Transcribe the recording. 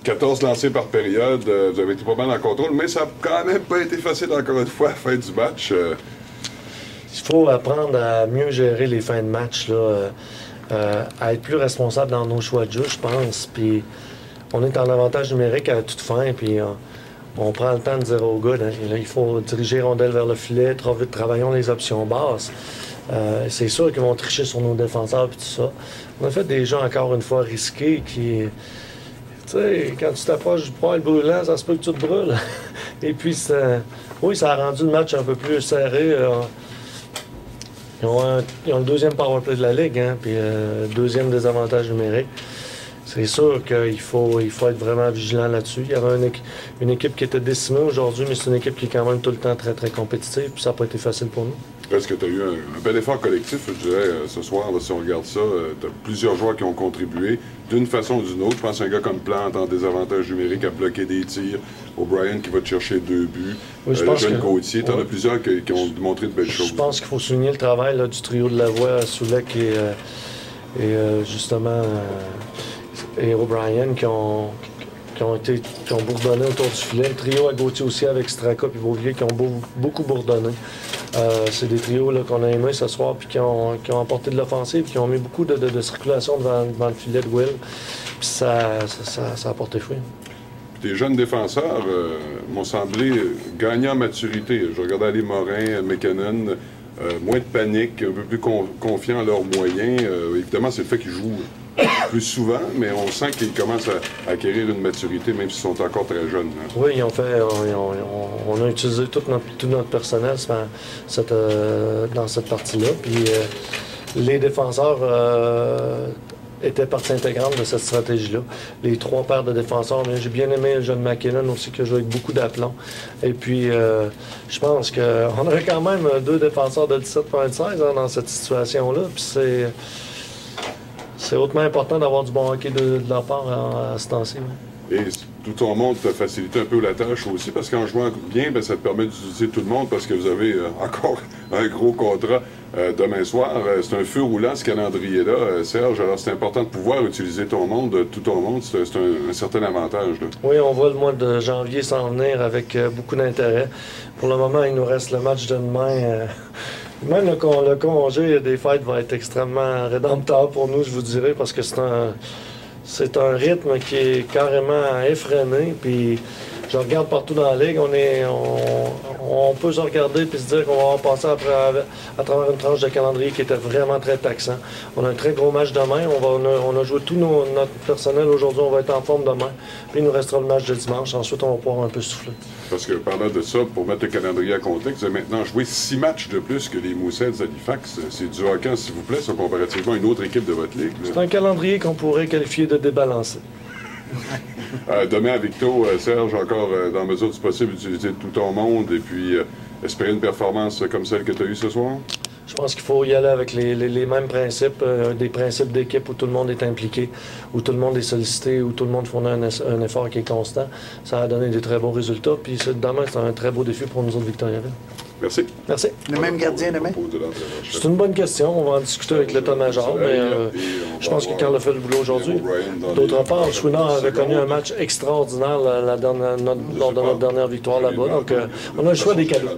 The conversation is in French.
14 lancés par période, vous avez été pas mal en contrôle, mais ça n'a quand même pas été facile encore une fois à la fin du match. Il faut apprendre à mieux gérer les fins de match, là, à être plus responsable dans nos choix de jeu, je pense. Puis on est en avantage numérique à toute fin, puis on prend le temps de dire aux gars, là, il faut diriger rondelle vers le filet, travaillons les options basses. C'est sûr qu'ils vont tricher sur nos défenseurs et tout ça. On a fait des jeux encore une fois risqués qui... Tu sais, quand tu t'approches du poil brûlant, ça se peut que tu te brûles. Et puis, oui, ça a rendu le match un peu plus serré. Ils ont le deuxième powerplay de la Ligue, hein, puis deuxième désavantage numérique. C'est sûr qu'il faut être vraiment vigilant là-dessus. Il y avait une équipe qui était décimée aujourd'hui, mais c'est une équipe qui est quand même tout le temps très, très compétitive, puis ça n'a pas été facile pour nous. Est-ce que tu as eu un bel effort collectif, je dirais, ce soir, là, si on regarde ça? Tu as plusieurs joueurs qui ont contribué d'une façon ou d'une autre. Je pense à un gars comme Plante en désavantage numérique à bloquer des tirs. O'Brien qui va te chercher 2 buts. Oui, je pense jeune que... Gauthier. Tu en as plusieurs qui ont montré de belles choses. Je pense qu'il faut souligner le travail là, du trio de Lavoie, Soulek et justement et O'Brien qui ont bourdonné autour du filet. Le trio à Gauthier aussi avec Straka et Beauvillier qui ont beaucoup bourdonné. C'est des trios qu'on a aimés ce soir puis qui ont apporté de l'offensive, qui ont mis beaucoup de circulation devant le filet de Will. Puis ça a porté fruit. Tes jeunes défenseurs m'ont semblé gagner en maturité. Je regardais Ali Morin, McKinnon, moins de panique, un peu plus confiants en leurs moyens. Évidemment, c'est le fait qu'ils jouent plus souvent, mais on sent qu'ils commencent à acquérir une maturité, même s'ils sont encore très jeunes. Hein. Oui, ils ont fait. On a utilisé tout notre personnel dans cette partie-là. Puis les défenseurs étaient partie intégrante de cette stratégie-là. Les 3 paires de défenseurs, mais j'ai bien aimé le jeune McKinnon aussi, qui a joué avec beaucoup d'aplomb. Et puis, je pense qu'on aurait quand même 2 défenseurs de 17,16 hein, dans cette situation-là. Puis c'est hautement important d'avoir du bon hockey de leur part à ce temps-ci. Et tout ton monde t'a facilité un peu la tâche aussi, parce qu'en jouant bien, bien, ça te permet d'utiliser tout le monde, parce que vous avez encore un gros contrat demain soir. C'est un feu roulant, ce calendrier-là, Serge. Alors, c'est important de pouvoir utiliser ton monde, tout ton monde. C'est un certain avantage. Là. Oui, on voit le mois de janvier s'en venir avec beaucoup d'intérêt. Pour le moment, il nous reste le match de demain. Même le congé des fêtes va être extrêmement rédempteur pour nous, je vous dirais, parce que c'est un rythme qui est carrément effréné. Puis je regarde partout dans la Ligue, on peut se regarder et se dire qu'on va passer à travers une tranche de calendrier qui était vraiment très taxant. On a un très gros match demain. On a joué tout notre personnel aujourd'hui. On va être en forme demain. Puis il nous restera le match de dimanche. Ensuite, on va pouvoir un peu souffler. Parce que parlant de ça, pour mettre le calendrier à contexte, vous avez maintenant joué 6 matchs de plus que les Moussets d'Halifax. C'est du hockey, s'il vous plaît, ça, comparativement à une autre équipe de votre ligue. C'est un calendrier qu'on pourrait qualifier de débalancé. Demain à Victo, Serge, encore dans la mesure du possible, utiliser tout ton monde et puis espérer une performance comme celle que tu as eue ce soir? Je pense qu'il faut y aller avec les mêmes principes, des principes d'équipe où tout le monde est impliqué, où tout le monde est sollicité, où tout le monde fournit un effort qui est constant. Ça a donné des très bons résultats. Puis demain, c'est un très beau défi pour nous autres Victoriaville. Merci. Merci. Le même gardien demain? C'est une bonne question. On va en discuter avec l'état-major, mais je pense que Carl a fait le boulot aujourd'hui. D'autre part, Chouinard a reconnu un match extraordinaire lors de notre dernière victoire là-bas. Donc, on a le choix des cadeaux.